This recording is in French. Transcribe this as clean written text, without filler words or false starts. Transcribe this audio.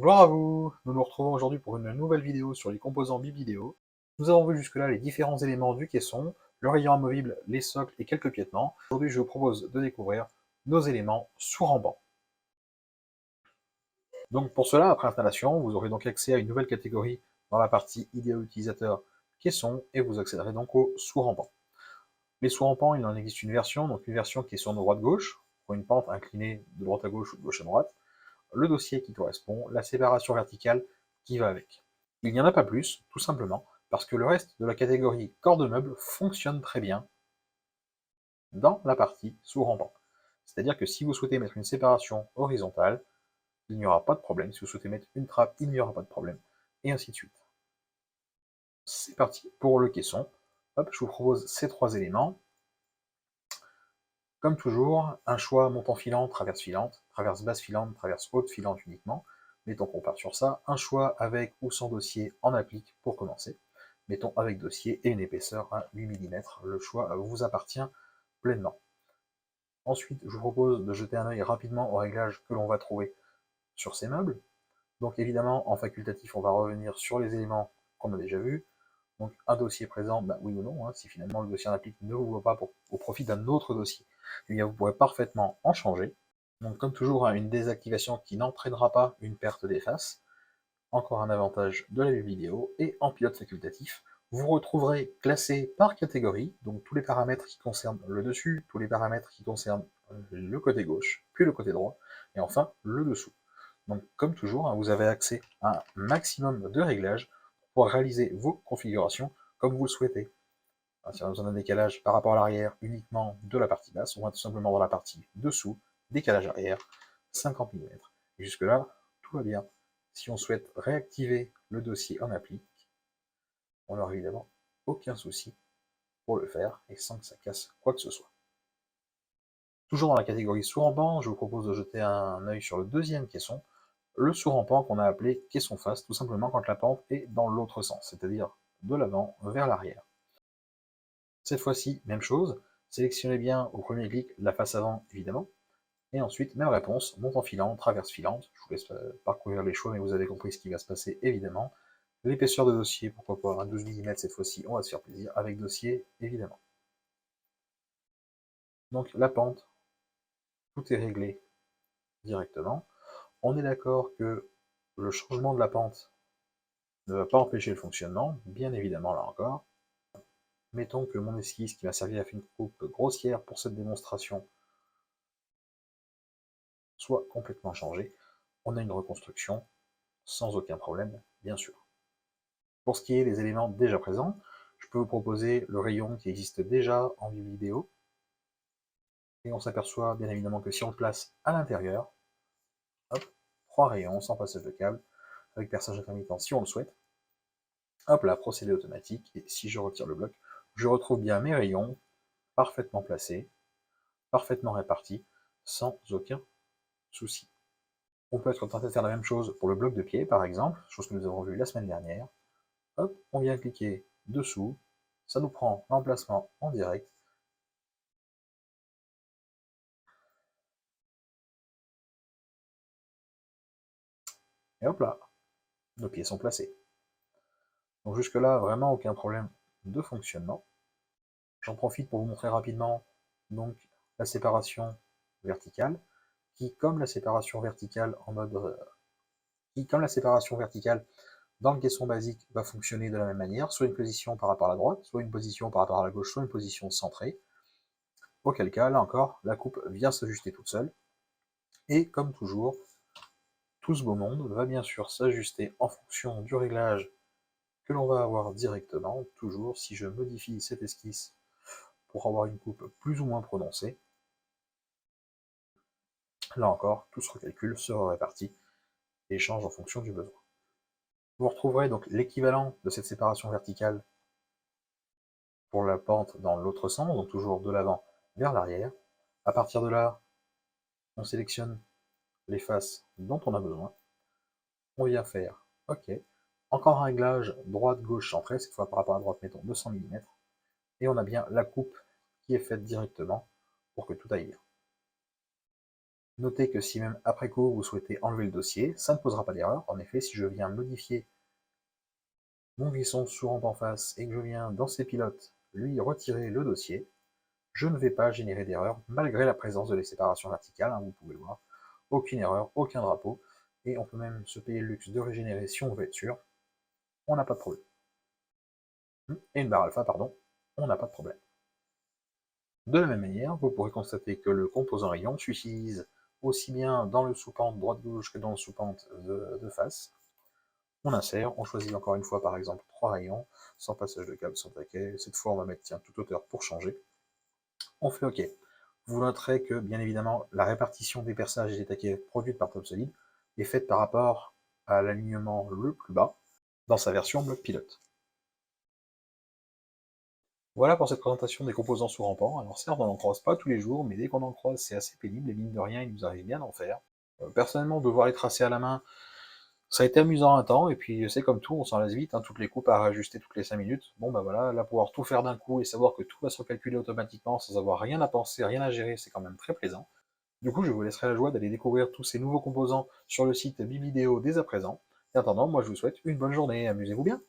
Bonjour à vous, nous nous retrouvons aujourd'hui pour une nouvelle vidéo sur les composants BIM-Vidéo. Nous avons vu jusque-là les différents éléments du caisson, le rayon amovible, les socles et quelques piétements. Aujourd'hui, je vous propose de découvrir nos éléments sous rampant. Donc pour cela, après installation, vous aurez donc accès à une nouvelle catégorie dans la partie idéal utilisateur caisson et vous accéderez donc au sous rampant. Les sous rampants, il en existe une version, donc une version qui est sur droite-gauche, pour une pente inclinée de droite à gauche ou de gauche à droite, le dossier qui correspond, la séparation verticale qui va avec. Il n'y en a pas plus, tout simplement, parce que le reste de la catégorie corps de meuble fonctionne très bien dans la partie sous rampant. C'est-à-dire que si vous souhaitez mettre une séparation horizontale, il n'y aura pas de problème. Si vous souhaitez mettre une trappe, il n'y aura pas de problème. Et ainsi de suite. C'est parti pour le caisson. Hop, je vous propose ces trois éléments. Comme toujours, un choix montant filant, traverse basse filante, traverse haute filante uniquement. Mettons qu'on part sur ça. Un choix avec ou sans dossier en applique pour commencer. Mettons avec dossier et une épaisseur à 8 mm. Le choix vous appartient pleinement. Ensuite, je vous propose de jeter un œil rapidement aux réglages que l'on va trouver sur ces meubles. Donc évidemment, en facultatif, on va revenir sur les éléments qu'on a déjà vus. Donc un dossier présent, bah, oui ou non, hein, si finalement le dossier en applique ne vous voit pas au profit d'un autre dossier, eh bien vous pourrez parfaitement en changer. Donc comme toujours, hein, une désactivation qui n'entraînera pas une perte des faces. Encore un avantage de la vidéo, et en pilote facultatif, vous retrouverez classé par catégorie, donc tous les paramètres qui concernent le dessus, tous les paramètres qui concernent le côté gauche, puis le côté droit, et enfin le dessous. Donc comme toujours, hein, vous avez accès à un maximum de réglages pour réaliser vos configurations comme vous le souhaitez. Si on a besoin d'un décalage par rapport à l'arrière uniquement de la partie basse, on va tout simplement dans la partie dessous, décalage arrière, 50 mm. Et jusque là, tout va bien. Si on souhaite réactiver le dossier en applique, on n'aura évidemment aucun souci pour le faire et sans que ça casse quoi que ce soit. Toujours dans la catégorie sous-rampant, je vous propose de jeter un œil sur le deuxième caisson, le sous-rampant qu'on a appelé caisson face, tout simplement quand la pente est dans l'autre sens, c'est-à-dire de l'avant vers l'arrière. Cette fois-ci, même chose, sélectionnez bien au premier clic la face avant, évidemment, et ensuite, même réponse, montant filant, traverse filante, je vous laisse parcourir les choix, mais vous avez compris ce qui va se passer, évidemment. L'épaisseur de dossier, pourquoi pas un 12 mm cette fois-ci, on va se faire plaisir, avec dossier, évidemment. Donc la pente, tout est réglé directement. On est d'accord que le changement de la pente ne va pas empêcher le fonctionnement, bien évidemment là encore. Mettons que mon esquisse, qui m'a servi à faire une coupe grossière pour cette démonstration, soit complètement changée. On a une reconstruction sans aucun problème, bien sûr. Pour ce qui est des éléments déjà présents, je peux vous proposer le rayon qui existe déjà en vidéo, et on s'aperçoit bien évidemment que si on le place à l'intérieur, hop, 3 rayons sans passage de câble, avec perçage intermittent si on le souhaite, hop là, procédé automatique, et si je retire le bloc, je retrouve bien mes rayons, parfaitement placés, parfaitement répartis, sans aucun souci. On peut être tenté de faire la même chose pour le bloc de pied, par exemple, chose que nous avons vue la semaine dernière. Hop, on vient cliquer dessous, ça nous prend l'emplacement en direct. Et hop là, nos pieds sont placés. Donc jusque là, vraiment aucun problème de fonctionnement. J'en profite pour vous montrer rapidement donc la séparation verticale, qui comme la séparation verticale en mode comme la séparation verticale dans le caisson basique va fonctionner de la même manière, soit une position par rapport à la droite, soit une position par rapport à la gauche, soit une position centrée. Auquel cas, là encore, la coupe vient s'ajuster toute seule. Et comme toujours, tout ce beau monde va bien sûr s'ajuster en fonction du réglage que l'on va avoir directement. Toujours, si je modifie cette esquisse pour avoir une coupe plus ou moins prononcée, là encore, tout se recalcule, se répartit et change en fonction du besoin. Vous retrouverez donc l'équivalent de cette séparation verticale pour la pente dans l'autre sens, donc toujours de l'avant vers l'arrière. À partir de là, on sélectionne les faces dont on a besoin. On vient faire OK. Encore un réglage droite-gauche centré, cette fois par rapport à droite, mettons 200 mm. Et on a bien la coupe qui est faite directement pour que tout aille bien. Notez que si même après coup vous souhaitez enlever le dossier, ça ne posera pas d'erreur. En effet, si je viens modifier mon cuisson sous rampe en face et que je viens dans ses pilotes lui retirer le dossier, je ne vais pas générer d'erreur malgré la présence de les séparations verticales, hein, vous pouvez le voir. Aucune erreur, aucun drapeau, et on peut même se payer le luxe de régénérer si on veut être sûr, on n'a pas de problème. Et une barre alpha, pardon, on n'a pas de problème. De la même manière, vous pourrez constater que le composant rayon s'utilise aussi bien dans le sous-pente droite-gauche que dans le sous-pente de face. On insère, on choisit encore une fois par exemple 3 rayons, sans passage de câble, sans taquet. Cette fois on va mettre tiens, toute hauteur pour changer. On fait OK. Vous noterez que bien évidemment la répartition des perçages et des taquets produites par Top Solid est faite par rapport à l'alignement le plus bas dans sa version bloc pilote. Voilà pour cette présentation des composants sous rampant. Alors certes, on n'en croise pas tous les jours, mais dès qu'on en croise, c'est assez pénible, et mine de rien, il nous arrive bien d'en faire. Personnellement, devoir les tracer à la main, ça a été amusant un temps, et puis c'est comme tout, on s'en lasse vite, hein, toutes les coupes à réajuster toutes les 5 minutes. Bon bah voilà, là pouvoir tout faire d'un coup et savoir que tout va se recalculer automatiquement sans avoir rien à penser, rien à gérer, c'est quand même très plaisant. Du coup, je vous laisserai la joie d'aller découvrir tous ces nouveaux composants sur le site Bividéo dès à présent. Et en attendant, moi je vous souhaite une bonne journée, amusez-vous bien.